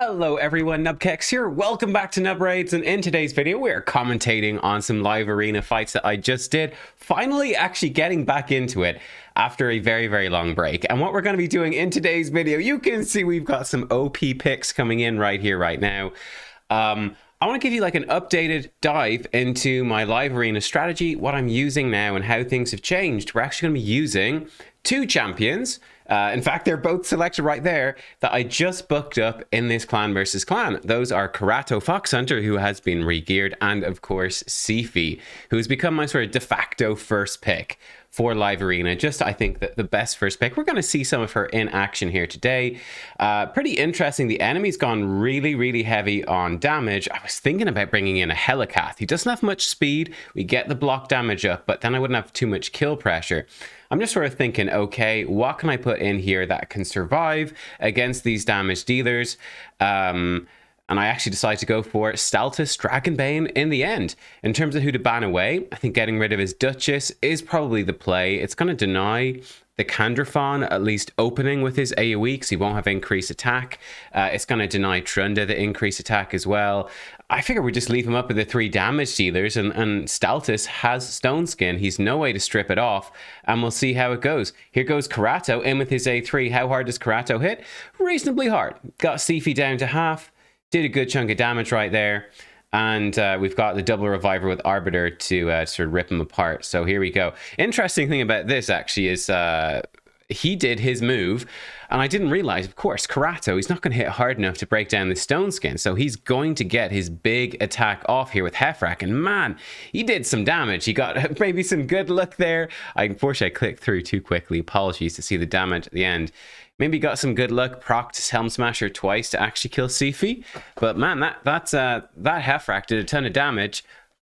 Hello everyone, nubkeks here. Welcome back to Nub Raids, and in today's video we're commentating on some live arena fights that I just did. Finally actually getting back into it after a very long break. And what we're going to be doing in today's video, you can see we've got some OP picks coming in right here, right now. I want to give you like an updated dive into my live arena strategy, what I'm using now and how things have changed. We're actually going to be using two champions. In fact, they're both selected right there that I just booked up in this clan versus clan. Those are Karato Fox Hunter, who has been re-geared, and of course Siphi, who's become my sort of de facto first pick for live arena. Just, I think, that the best first pick. We're going to see some of her in action here today. Pretty interesting. The enemy's gone really heavy on damage. I was thinking about bringing in a Helicath. He doesn't have much speed. We get the block damage up, but then I wouldn't have too much kill pressure. I'm just sort of thinking, okay, what can I put in here that can survive against these damage dealers? And I actually decided to go for Staltus Dragonbane in the end. In terms of who to ban away, I think getting rid of his Duchess is probably the play. It's going to deny the Kandrafon at least opening with his AoE because he won't have increased attack. It's going to deny Trunda the increased attack as well. I figure we just leave him up with the 3 damage dealers, and Staltus has Stone Skin. He's no way to strip it off, and we'll see how it goes. Here goes Karato in with his A3. How hard does Karato hit? Reasonably hard. Got Siphi down to half. Did a good chunk of damage right there. And we've got the double reviver with Arbiter to sort of rip him apart. So here we go. Interesting thing about this actually is he did his move, and I didn't realize, of course, Karato, he's not going to hit hard enough to break down the Stone Skin, so he's going to get his big attack off here with Hefrak, and man, he did some damage. He got maybe some good luck there. Unfortunately, I clicked through too quickly. Apologies to see the damage at the end. Maybe got some good luck, procced his Helm Smasher twice to actually kill Siphi. But man, that Hefrak did a ton of damage.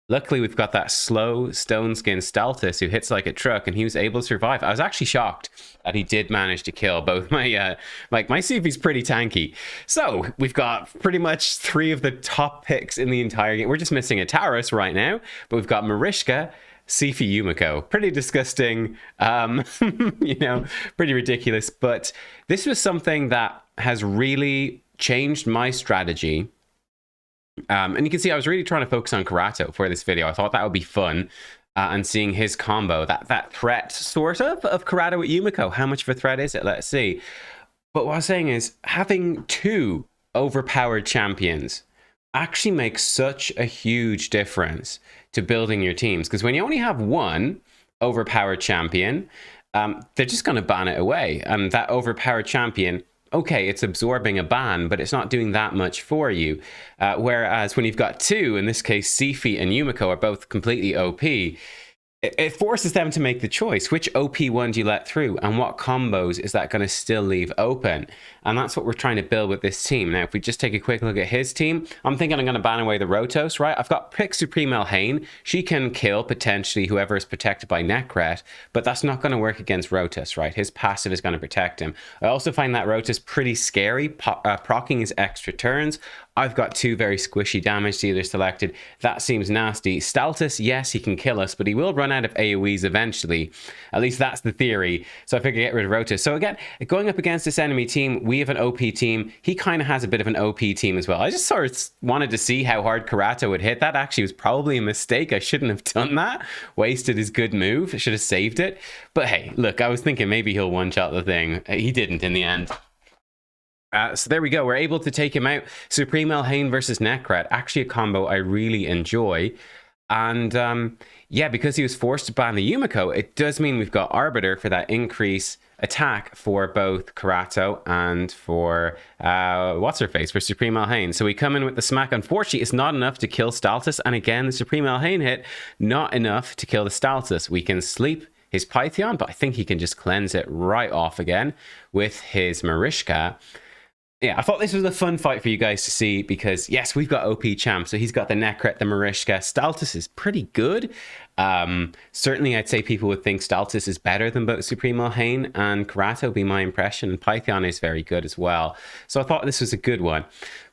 Luckily, we've got that slow Stone Skin Staltus who hits like a truck, and he was able to survive. I was actually shocked that he did manage to kill both my my Siphi's pretty tanky. So we've got pretty much 3 of the top picks in the entire game. We're just missing a Taurus right now, but we've got Marishka, Siphi, Yumeko. Pretty disgusting, you know, pretty ridiculous. But this was something that has really changed my strategy. And you can see I was really trying to focus on Karato for this video. I thought that would be fun. And seeing his combo, that threat sort of Karato with Yumeko. How much of a threat is it? Let's see. But what I was saying is having 2 overpowered champions actually makes such a huge difference to building your teams. Because when you only have 1 overpowered champion, they're just going to ban it away. And that overpowered champion, okay, it's absorbing a ban, but it's not doing that much for you. Whereas when you've got 2, in this case, Siphi and Yumeko are both completely OP, it forces them to make the choice. Which OP one do you let through, and what combos is that going to still leave open? And that's what we're trying to build with this team. Now, if we just take a quick look at his team, I'm thinking I'm going to ban away the Rotos, right? I've got pick Supreme Elhain. She can kill, potentially, whoever is protected by Necret, but that's not going to work against Rotos, right? His passive is going to protect him. I also find that Rotos pretty scary, proccing his extra turns. I've got 2 very squishy damage dealers selected. That seems nasty. Staltus, yes, he can kill us, but he will run out of AoEs eventually. At least that's the theory. So I figure get rid of Rotos. So again, going up against this enemy team, we have an OP team. He kind of has a bit of an OP team as well. I just sort of wanted to see how hard Karato would hit. That actually was probably a mistake. I shouldn't have done that. Wasted his good move. I should have saved it. But hey, look, I was thinking maybe he'll one-shot the thing. He didn't in the end. So there we go. We're able to take him out. Supreme Elhain versus Necret. Actually a combo I really enjoy. And yeah, because he was forced to ban the Yumeko, it does mean we've got Arbiter for that increase attack for both Karato and for what's-her-face, for Supreme Elhain. So we come in with the smack. Unfortunately, it's not enough to kill Staltus. And again, the Supreme Elhain hit, not enough to kill the Staltus. We can sleep his Python, but I think he can just cleanse it right off again with his Marishka. Yeah, I thought this was a fun fight for you guys to see because, yes, we've got OP champ. So he's got the Necret, the Marishka. Staltus is pretty good. Certainly, I'd say people would think Staltus is better than both Supreme Elhain and Karato, be my impression. And Python is very good as well. So I thought this was a good one.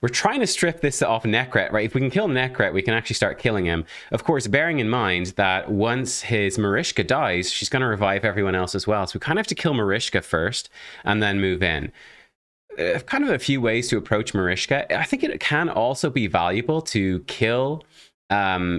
We're trying to strip this off Necret, right? If we can kill Necret, we can actually start killing him. Of course, bearing in mind that once his Marishka dies, she's going to revive everyone else as well. So we kind of have to kill Marishka first and then move in. kind of a few ways to approach Marishka. I think it can also be valuable to kill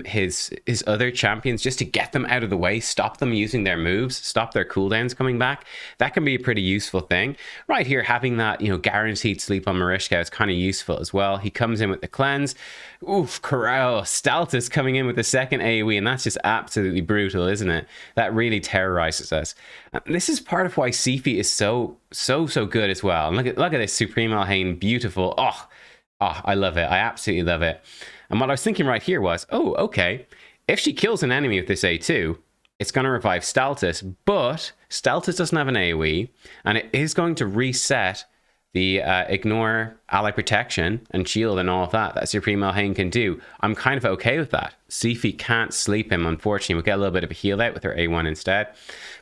his other champions just to get them out of the way, stop them using their moves, stop their cooldowns coming back. That can be a pretty useful thing. Right here, having that, you know, guaranteed sleep on Marishka is kind of useful as well. He comes in with the cleanse. Oof, Karato, Staltus coming in with the second AoE, and that's just absolutely brutal, isn't it? That really terrorizes us. And this is part of why Siphi is so good as well. And look at this Supreme Elhain, beautiful. Oh, I love it. I absolutely love it. And what I was thinking right here was, oh, okay, if she kills an enemy with this A2, it's going to revive Staltus, but Staltus doesn't have an AoE, and it is going to reset the ignore ally protection and shield and all of that Supreme Elhain can do. I'm kind of okay with that. Siphi can't sleep him, unfortunately. We'll get a little bit of a heal out with her A1 instead.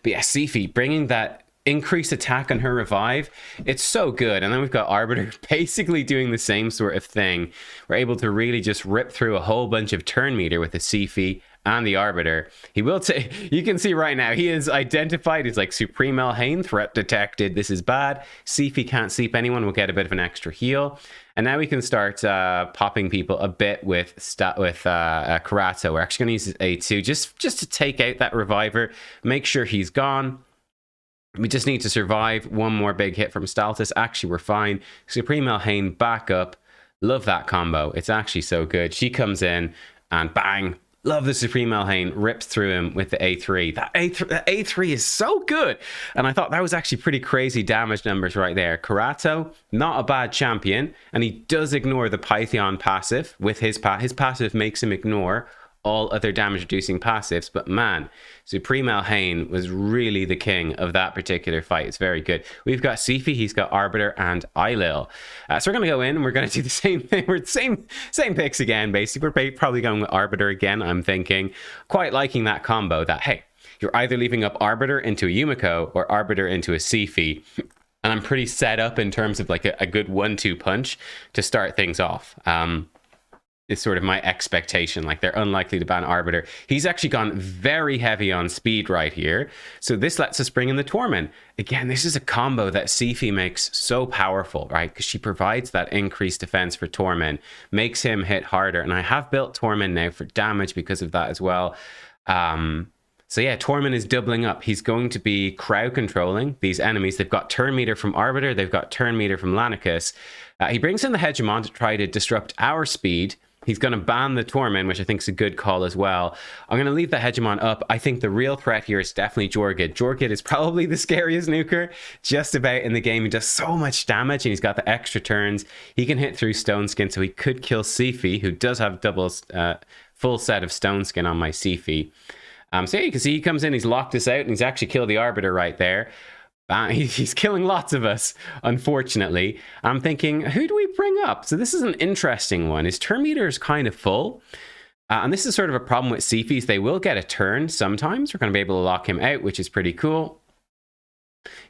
But yeah, Siphi bringing that increased attack on her revive, it's so good. And then we've got Arbiter basically doing the same sort of thing. We're able to really just rip through a whole bunch of turn meter with the Siphi and the Arbiter. He will take, you can see right now, he is identified as like Supreme Elhain, threat detected, this is bad. Siphi can't sleep anyone, we'll get a bit of an extra heal. And now we can start popping people a bit with Karato. We're actually going to use his A2 just to take out that reviver, make sure he's gone. We just need to survive one more big hit from Staltus. Actually, we're fine. Supreme Elhain back up. Love that combo. It's actually so good. She comes in and bang. Love the Supreme Elhain. Rips through him with the A3. That A3 is so good. And I thought that was actually pretty crazy damage numbers right there. Karato, not a bad champion. And he does ignore the Python passive. With his passive makes him ignore all other damage reducing passives, but man, Supreme Elhain was really the king of that particular fight. It's very good. We've got Siphi, he's got Arbiter and Eilil. So we're going to go in and we're going to do the same thing. We're same picks again, basically. We're probably going with Arbiter again, I'm thinking. Quite liking that combo that, hey, you're either leaving up Arbiter into a Yumeko or Arbiter into a Siphi. And I'm pretty set up in terms of like a good 1-2 punch to start things off. Is sort of my expectation. Like, they're unlikely to ban Arbiter. He's actually gone very heavy on speed right here. So this lets us bring in the Tormin. Again, this is a combo that Siphi makes so powerful, right? Because she provides that increased defense for Tormin, makes him hit harder. And I have built Tormin now for damage because of that as well. So yeah, Tormin is doubling up. He's going to be crowd controlling these enemies. They've got turn meter from Arbiter. They've got turn meter from Lanicus. He brings in the Hegemon to try to disrupt our speed. He's going to ban the Tormin, which I think is a good call as well. I'm going to leave the Hegemon up. I think the real threat here is definitely Jorgid. Jorgid is probably the scariest nuker just about in the game. He does so much damage, and he's got the extra turns. He can hit through Stone Skin, so he could kill Siphi, who does have full set of Stone Skin on my Siphi. So yeah, you can see he comes in, he's locked us out, and he's actually killed the Arbiter right there. He's killing lots of us, unfortunately. I'm thinking, who do we bring up? So this is an interesting one. His turn meter is kind of full. And this is sort of a problem with Siphi's. They will get a turn sometimes. We're going to be able to lock him out, which is pretty cool.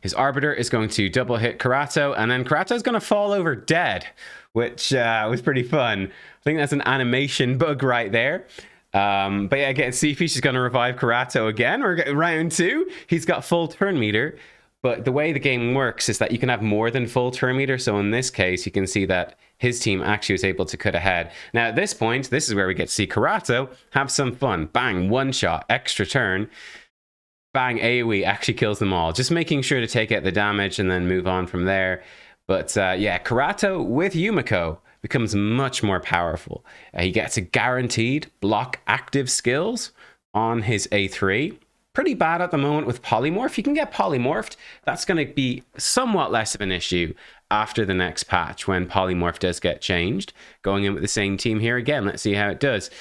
His Arbiter is going to double hit Karato, and then Karato is going to fall over dead, which was pretty fun. I think that's an animation bug right there. But yeah, again, Siphi, she's going to revive Karato again. We're getting round 2. He's got full turn meter. But the way the game works is that you can have more than full turn meter. So in this case, you can see that his team actually was able to cut ahead. Now at this point, this is where we get to see Karato have some fun. Bang, one shot, extra turn. Bang, AoE actually kills them all. Just making sure to take out the damage and then move on from there. But yeah, Karato with Yumeko becomes much more powerful. He gets a guaranteed block active skills on his A3. Pretty bad at the moment with polymorph. You can get polymorphed. That's going to be somewhat less of an issue after the next patch when polymorph does get changed. Going in with the same team here again. Let's see how it does.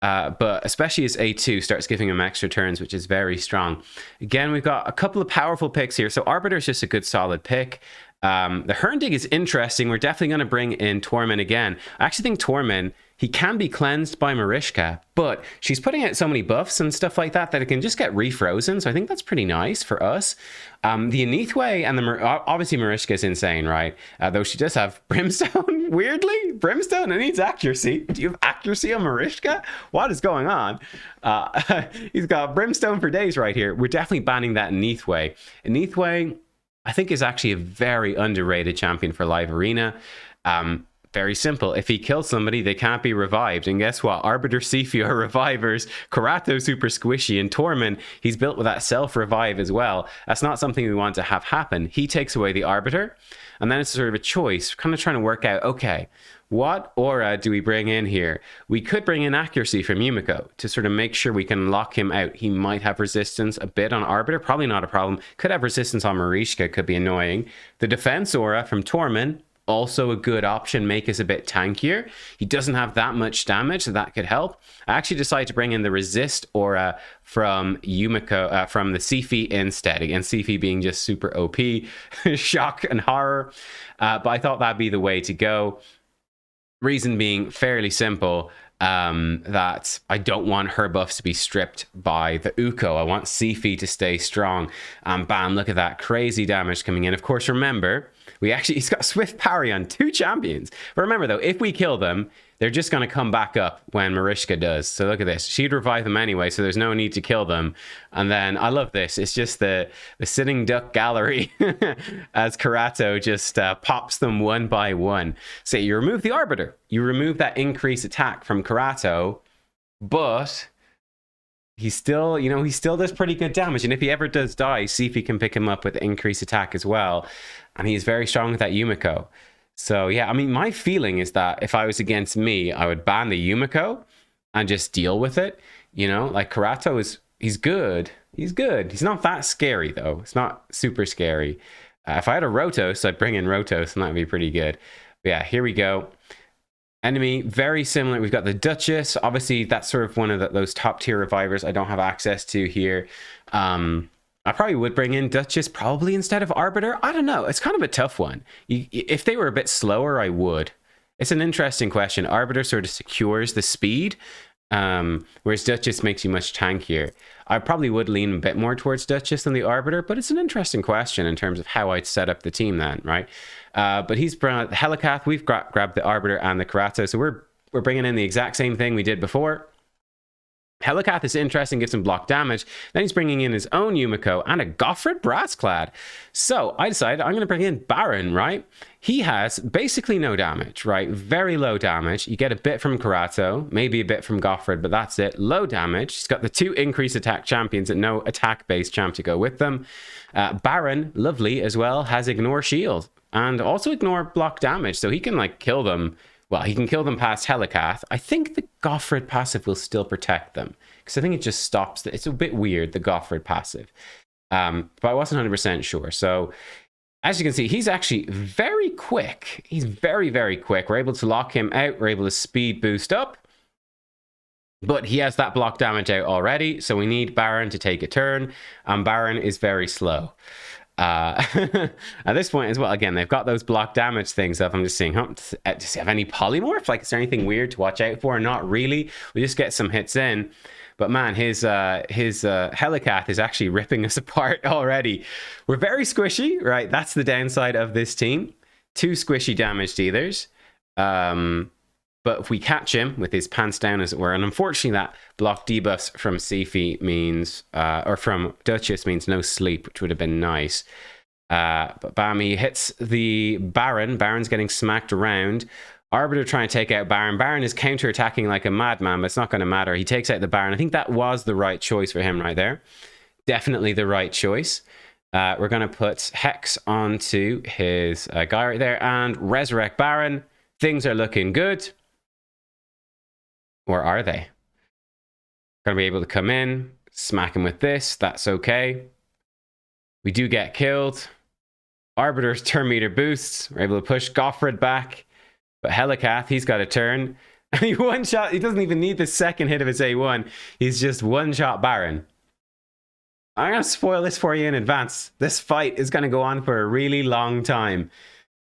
But especially as A2 starts giving him extra turns, which is very strong. Again, we've got a couple of powerful picks here. So Arbiter is just a good solid pick. The Hernding is interesting. We're definitely going to bring in Tormin again. I actually think Tormin, he can be cleansed by Marishka, but she's putting out so many buffs and stuff like that that it can just get refrozen. So I think that's pretty nice for us. The Anithwe and obviously Marishka is insane, right? Though she does have Brimstone, weirdly. Brimstone, it needs accuracy. Do you have accuracy on Marishka? What is going on? He's got Brimstone for days right here. We're definitely banning that Anithwe. Anithwe, I think is actually a very underrated champion for Live Arena. Very simple. If he kills somebody, they can't be revived. And guess what? Arbiter, Siphi are revivers. Karato super squishy. And Tormin, he's built with that self-revive as well. That's not something we want to have happen. He takes away the Arbiter. And then it's sort of a choice. Kind of trying to work out, okay, what aura do we bring in here? We could bring in accuracy from Yumeko to sort of make sure we can lock him out. He might have resistance a bit on Arbiter. Probably not a problem. Could have resistance on Marishka. Could be annoying. The defense aura from Tormin, also a good option, make us a bit tankier. He doesn't have that much damage, so that could help. I actually decided to bring in the resist aura from Yumeko, from the Siphi instead. Again, Siphi being just super OP, shock and horror. But I thought that'd be the way to go. Reason being fairly simple, that I don't want her buffs to be stripped by the Uko. I want Siphi to stay strong. Bam, look at that crazy damage coming in. Of course, remember, he's got swift parry on 2 champions. But remember though, if we kill them, they're just going to come back up when Marishka does. So look at this. She'd revive them anyway, so there's no need to kill them. And then, I love this. It's just the sitting duck gallery as Karato just pops them one by one. So you remove the Arbiter. You remove that increased attack from Karato, but he still, he still does pretty good damage. And if he ever does die, Siphi can pick him up with increased attack as well. And he's very strong with that Yumeko. So yeah, I mean, my feeling is that if I was against me, I would ban the Yumeko and just deal with it. Like Karato he's good. He's good. He's not that scary though. It's not super scary. If I had a Rotos, I'd bring in Rotos and that'd be pretty good. But yeah, here we go. Enemy, very similar. We've got the Duchess. Obviously, that's sort of one of those top tier revivers I don't have access to here. I probably would bring in Duchess probably instead of Arbiter. I don't know. It's kind of a tough one. If they were a bit slower, I would. It's an interesting question. Arbiter sort of secures the speed, whereas Duchess makes you much tankier. I probably would lean a bit more towards Duchess than the Arbiter, but it's an interesting question in terms of how I'd set up the team then, right? But he's brought the Helicath. We've grabbed the Arbiter and the Karato, so we're bringing in the exact same thing we did before. Helicath is interesting, gets some block damage. Then he's bringing in his own Yumeko and a Goffred Brassclad. So I decided I'm going to bring in Baron, right? He has basically no damage, right? Very low damage. You get a bit from Karato, maybe a bit from Goffred, but that's it. Low damage. He's got the 2 increased attack champions and no attack-based champ to go with them. Baron, lovely as well, has Ignore Shield and also Ignore block damage, so he can kill them. Well, he can kill them past Helicath. I think the Goffred passive will still protect them, because I think it just stops. It's a bit weird, the Goffred passive. But I wasn't 100% sure. So, as you can see, he's actually very quick. He's very, very quick. We're able to lock him out. We're able to speed boost up. But he has that block damage out already, so we need Baron to take a turn. And Baron is very slow. At this point as well, again, they've got those block damage things up. I'm just seeing, does he have any polymorph? Is there anything weird to watch out for? Not really. We just get some hits in. But man, his Helicath is actually ripping us apart already. We're very squishy, right? That's the downside of this team. 2 squishy damage dealers. But if we catch him with his pants down, as it were, and unfortunately that block debuffs from Siphi means, or from Duchess means no sleep, which would have been nice. But bam, he hits the Baron. Baron's getting smacked around. Arbiter trying to take out Baron. Baron is counter-attacking like a madman, but it's not going to matter. He takes out the Baron. I think that was the right choice for him right there. Definitely the right choice. We're going to put Hex onto his guy right there and resurrect Baron. Things are looking good. Or are they? Gonna be able to come in, smack him with this. That's okay. We do get killed. Arbiter's turn meter boosts. We're able to push Goffred back. But Helicath, he's got a turn. And he one-shot. He doesn't even need the second hit of his A1. He's just one-shot Baron. I'm gonna spoil this for you in advance. This fight is gonna go on for a really long time.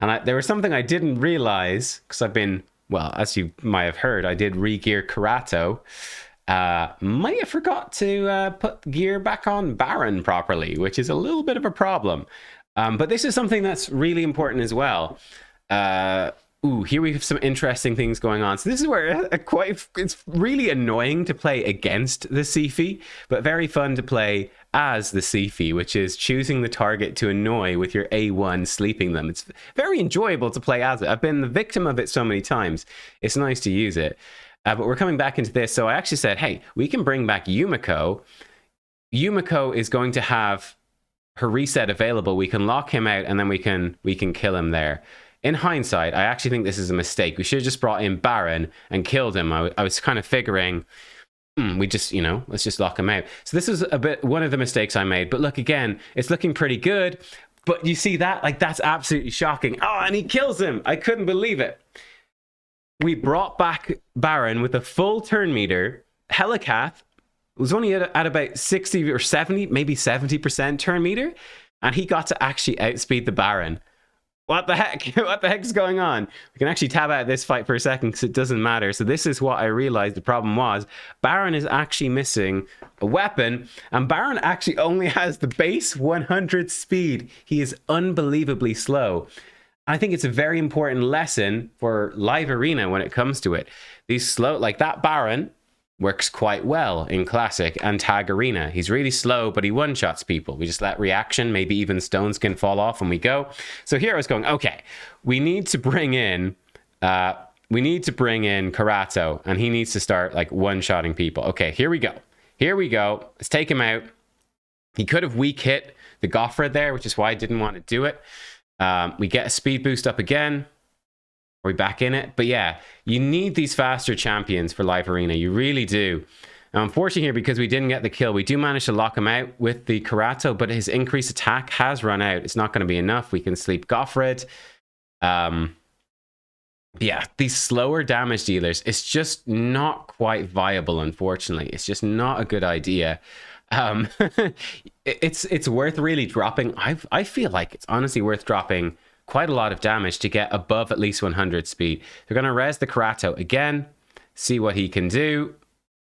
And there was something I didn't realize, because I've been... Well, as you might have heard, I did re-gear Karato. Might have forgot to put gear back on Baron properly, which is a little bit of a problem. But this is something that's really important as well. Ooh, here we have some interesting things going on. So this is where it's really annoying to play against the Siphi, but very fun to play as the Siphi, which is choosing the target to annoy with your A1, sleeping them. It's very enjoyable to play as it. I've been the victim of it so many times. It's nice to use it. But we're coming back into this. So I actually said, hey, we can bring back Yumeko. Yumeko is going to have her reset available. We can lock him out and then we can kill him there. In hindsight, I actually think this is a mistake. We should have just brought in Baron and killed him. I was kind of figuring, we just, let's just lock him out. So this is one of the mistakes I made. But look, again, it's looking pretty good. But you see that? Like, that's absolutely shocking. Oh, and he kills him. I couldn't believe it. We brought back Baron with a full turn meter. Helicath was only at about 60 or 70, maybe 70% turn meter. And he got to actually outspeed the Baron. What the heck? What the heck is going on? We can actually tab out of this fight for a second because it doesn't matter. So this is what I realized the problem was. Baron is actually missing a weapon, and Baron actually only has the base 100 speed. He is unbelievably slow. I think it's a very important lesson for live arena when it comes to it. These slow, like that Baron works quite well in Classic and Tag Arena. He's really slow, but he one-shots people. We just let reaction, maybe even stones can fall off and we go. So here I was going, okay, we need to bring in Karato, and he needs to start like one-shotting people. Okay, here we go. Here we go. Let's take him out. He could have weak hit the Goffred there, which is why I didn't want to do it. We get a speed boost up again. Are we back in it? But yeah, you need these faster champions for live arena. You really do. Now, unfortunately here, because we didn't get the kill, we do manage to lock him out with the Karato, but his increased attack has run out. It's not going to be enough. We can sleep Goffred. Yeah, these slower damage dealers, it's just not quite viable, unfortunately. It's just not a good idea. It's worth really dropping. I feel like it's honestly worth dropping quite a lot of damage to get above at least 100 speed. They're going to res the Karato again, see what he can do.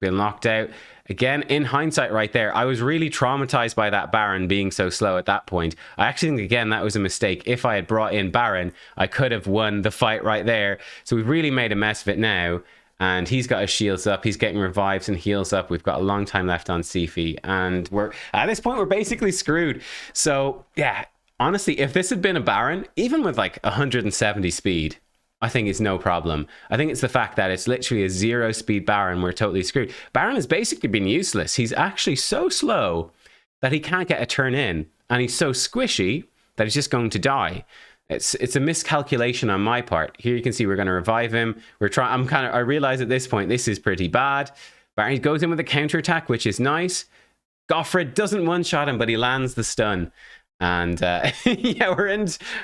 Been locked out. Again, in hindsight right there, I was really traumatized by that Baron being so slow at that point. I actually think, again, that was a mistake. If I had brought in Baron, I could have won the fight right there. So we've really made a mess of it now. And he's got his shields up. He's getting revives and heals up. We've got a long time left on Siphi. And at this point, we're basically screwed. So, yeah. Honestly, if this had been a Baron, even with like 170 speed, I think it's no problem. I think it's the fact that it's literally a 0 speed Baron. We're totally screwed. Baron has basically been useless. He's actually so slow that he can't get a turn in. And he's so squishy that he's just going to die. It's a miscalculation on my part. Here you can see we're going to revive him. I realize at this point, this is pretty bad. Baron goes in with a counterattack, which is nice. Goffred doesn't one-shot him, but he lands the stun. And yeah,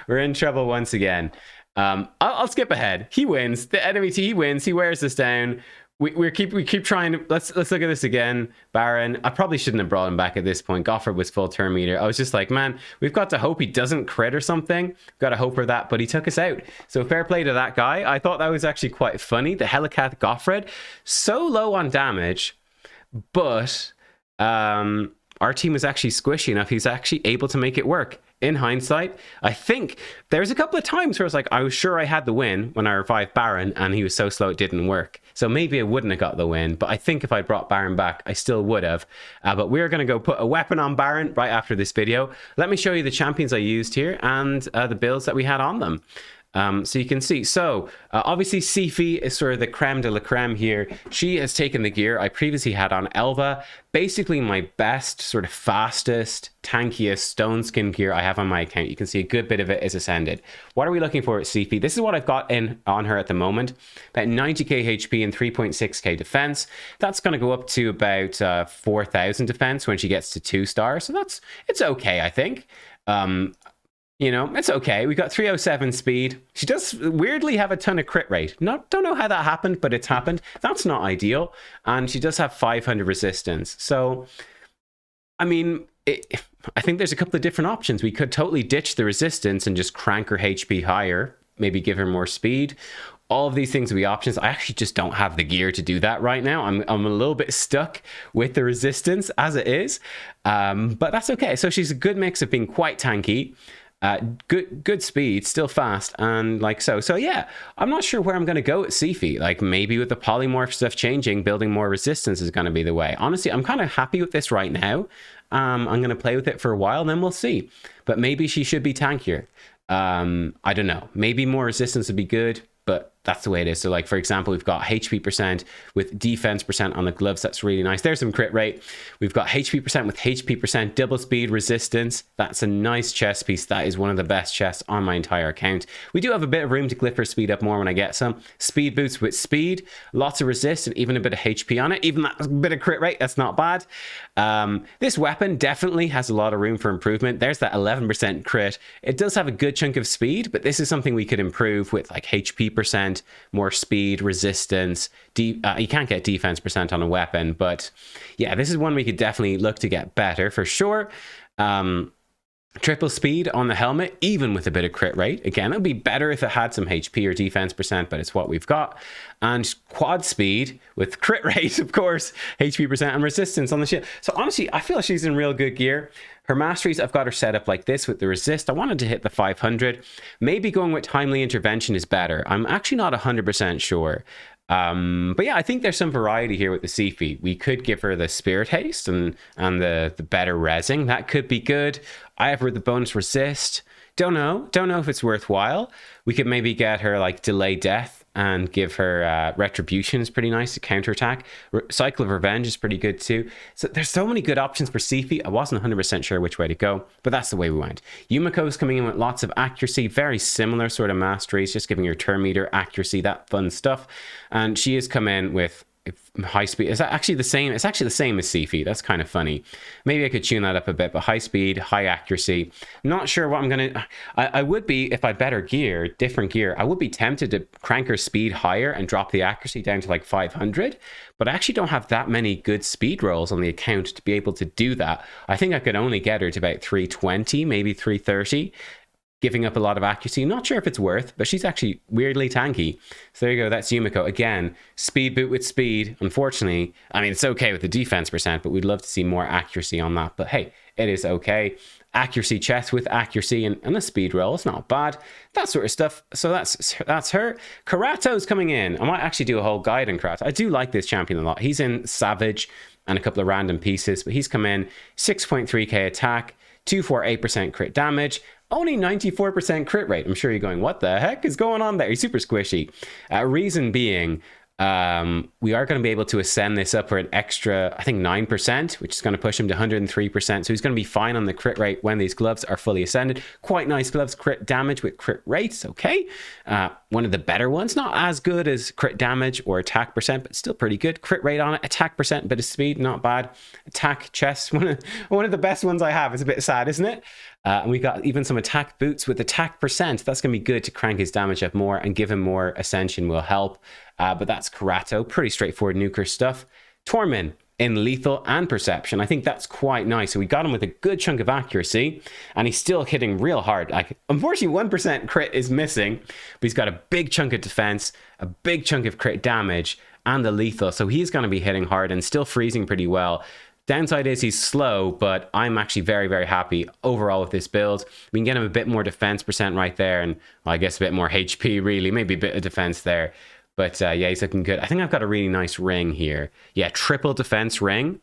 we're in trouble once again. I'll skip ahead. He wins. The enemy team, he wins. He wears us down. We keep trying to let's look at this again. Baron. I probably shouldn't have brought him back at this point. Goffred was full turn meter. I was just like, man, we've got to hope he doesn't crit or something. Got to hope for that, but he took us out. So fair play to that guy. I thought that was actually quite funny. The Helicath Goffred, so low on damage, but our team was actually squishy enough. He's actually able to make it work. In hindsight, I think there's a couple of times where I was sure I had the win when I revived Baron and he was so slow it didn't work. So maybe I wouldn't have got the win, but I think if I brought Baron back, I still would have. But we're going to go put a weapon on Baron right after this video. Let me show you the champions I used here and the builds that we had on them. So you can see, obviously Siphi is sort of the creme de la creme here. She has taken the gear I previously had on Elva, basically my best, sort of fastest, tankiest stone skin gear I have on my account. You can see a good bit of it is ascended. What are we looking for at Siphi? This is what I've got on her at the moment, about 90k HP and 3.6k defense. That's going to go up to about 4,000 defense when she gets to 2 stars. So it's okay, I think. It's okay. We got 307 speed. She does weirdly have a ton of crit rate. Don't know how that happened, but it's happened. That's not ideal. And she does have 500 resistance. So, I mean, I think there's a couple of different options. We could totally ditch the resistance and just crank her HP higher, maybe give her more speed. All of these things will be options. I actually just don't have the gear to do that right now. I'm a little bit stuck with the resistance as it is, but that's okay. So she's a good mix of being quite tanky, Good speed, still fast, and like so yeah, I'm not sure where I'm going to go at Siphi. Like maybe with the polymorph stuff changing, building more resistance is going to be the way. Honestly, I'm kind of happy with this right now. I'm going to play with it for a while, and then we'll see. But maybe she should be tankier. I don't know. Maybe more resistance would be good, but that's the way it is. So like, for example, we've got HP percent with defense percent on the gloves. That's really nice. There's some crit rate. We've got HP percent with HP percent, double speed resistance. That's a nice chest piece. That is one of the best chests on my entire account. We do have a bit of room to clip her speed up more when I get some. Speed boots with speed, lots of resist, and even a bit of HP on it. Even that bit of crit rate, that's not bad. This weapon definitely has a lot of room for improvement. There's that 11% crit. It does have a good chunk of speed, but this is something we could improve with like HP percent, more speed, resistance. You can't get defense percent on a weapon, but yeah, this is one we could definitely look to get better for sure. Triple speed on the helmet, even with a bit of crit rate. Again, it would be better if it had some HP or defense percent, but it's what we've got. And quad speed with crit rate, of course, HP percent and resistance on the shield. So honestly, I feel she's in real good gear. Her masteries, I've got her set up like this with the resist. I wanted to hit the 500. Maybe going with timely intervention is better. I'm actually not 100% sure. But yeah, I think there's some variety here with the Siphi. We could give her the spirit haste and the better resing. That could be good. I have her the bonus resist. Don't know if it's worthwhile. We could maybe get her like delay death and give her retribution is pretty nice to counterattack. Cycle of revenge is pretty good too. So there's so many good options for Siphi. I wasn't 100% sure which way to go, but that's the way we went. Yumeko is coming in with lots of accuracy, very similar sort of masteries, just giving her turn meter, accuracy, that fun stuff. And she has come in with high speed. Is that actually the same? It's actually the same as Siphi. That's kind of funny. Maybe I could tune that up a bit, but high speed, high accuracy. Not sure what I'm gonna. I would be, if I better gear, different gear, I would be tempted to crank her speed higher and drop the accuracy down to like 500, but I actually don't have that many good speed rolls on the account to be able to do that. I think I could only get her to about 320, maybe 330. Giving up a lot of accuracy. Not sure if it's worth, but she's actually weirdly tanky. So there you go. That's Yumeko. Again, speed boot with speed. Unfortunately, I mean, it's okay with the defense percent, but we'd love to see more accuracy on that. But hey, it is okay. Accuracy chest with accuracy and a speed roll. It's not bad. That sort of stuff. So that's her. Karato's coming in. I might actually do a whole guide on Karato. I do like this champion a lot. He's in Savage and a couple of random pieces, but he's come in 6.3k attack, 248% crit damage, only 94% crit rate. I'm sure you're going, what the heck is going on there? He's super squishy. Reason being, we are going to be able to ascend this up for an extra, I think 9%, which is going to push him to 103%. So he's going to be fine on the crit rate when these gloves are fully ascended. Quite nice gloves, crit damage with crit rates, okay. One of the better ones, not as good as crit damage or attack percent, but still pretty good. Crit rate on it, attack percent, bit of speed, not bad. Attack chest, one of the best ones I have. It's a bit sad, isn't it? And we got even some attack boots with attack percent. That's going to be good to crank his damage up more and give him more ascension will help. But that's Karato. Pretty straightforward nuker stuff. Tormin in lethal and perception. I think that's quite nice. So we got him with a good chunk of accuracy and he's still hitting real hard. Like, unfortunately, 1% crit is missing, but he's got a big chunk of defense, a big chunk of crit damage and the lethal. So he's going to be hitting hard and still freezing pretty well. Downside is he's slow, but I'm actually very, very happy overall with this build. We can get him a bit more defense percent right there, and well, I guess a bit more HP really, maybe a bit of defense there. But yeah, he's looking good. I think I've got a really nice ring here. Yeah, triple defense ring.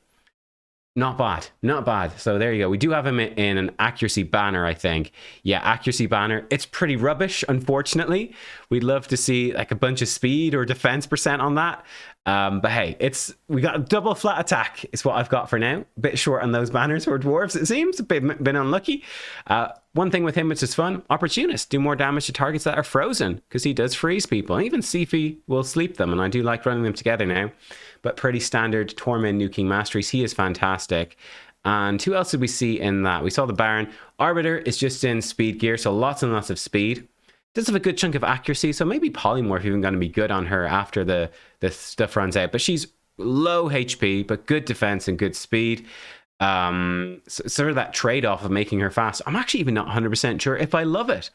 Not bad, not bad. So there you go. We do have him in an accuracy banner, I think. Yeah, accuracy banner. It's pretty rubbish, unfortunately. We'd love to see like a bunch of speed or defense percent on that. But hey, we got a double flat attack is what I've got for now. A bit short on those banners for dwarves, it seems. Been unlucky. One thing with him which is fun, opportunist. Do more damage to targets that are frozen, because he does freeze people. And even Siphi will sleep them, and I do like running them together now. But pretty standard Tormin nuking masteries. He is fantastic. And who else did we see in that? We saw the Baron. Arbiter is just in speed gear, so lots and lots of speed. Does have a good chunk of accuracy, so maybe polymorph even going to be good on her after the stuff runs out. But she's low HP, but good defense and good speed. Sort of that trade-off of making her fast. I'm actually even not 100% sure if I love it.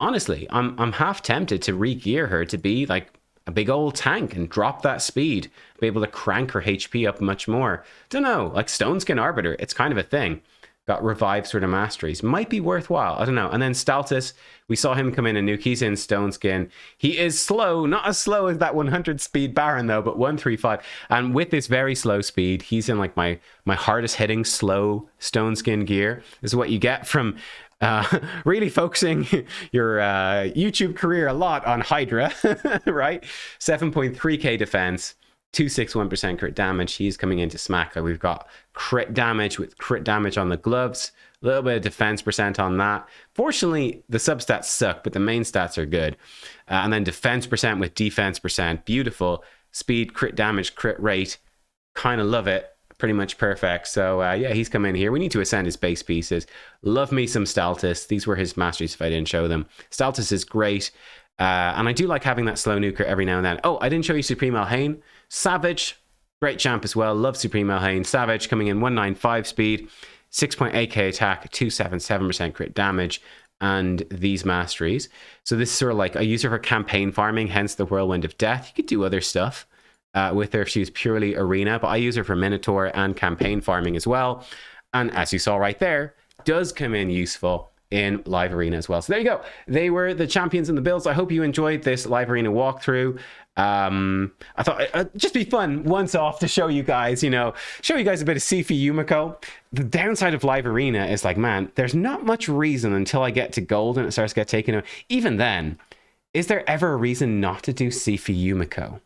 Honestly, I'm half tempted to re-gear her to be like a big old tank and drop that speed, be able to crank her HP up much more. Don't know, like Stone Skin Arbiter, it's kind of a thing. got revived sort of masteries. Might be worthwhile. I don't know. And then Staltus, we saw him come in a nuke. He's in Stone Skin. He is slow, not as slow as that 100 speed Baron though, but 135. And with this very slow speed, he's in like my hardest hitting slow Stone Skin gear. This is what you get from really focusing your YouTube career a lot on Hydra, right? 7.3k defense. 261% crit damage. He's coming into smack. We've got crit damage with crit damage on the gloves, a little bit of defense percent on that. Fortunately, the substats suck, but the main stats are good. And then defense percent with defense percent. Beautiful. Speed, crit damage, crit rate. Kind of love it. Pretty much perfect. So yeah, he's come in here. We need to ascend his base pieces. Love me some Staltus. These were his masteries if I didn't show them. Staltus is great. And I do like having that slow nuker every now and then. Oh, I didn't show you Supreme Elhain. Savage, great champ as well. Love Supreme Elhain. Savage coming in 195 speed, 6.8k attack, 277% crit damage, and these masteries. So this is sort of like, I use her for campaign farming, hence the Whirlwind of Death. You could do other stuff with her if she's purely arena, but I use her for Minotaur and campaign farming as well. And as you saw right there, does come in useful in live arena as well. So there you go. They were the champions and the builds. I hope you enjoyed this live arena walkthrough. I thought it'd just be fun once off to show you guys, you know, show you guys a bit of Siphi Yumeko. The downside of live arena is like, man, there's not much reason until I get to gold and it starts to get taken away. Even then, is there ever a reason not to do Siphi Yumeko?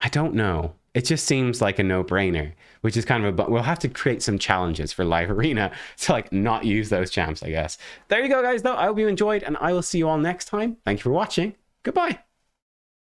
I don't know. It just seems like a no-brainer, which is kind of a, but we'll have to create some challenges for live arena to like not use those champs, I guess. There you go, guys, though. I hope you enjoyed, and I will see you all next time. Thank you for watching. Goodbye.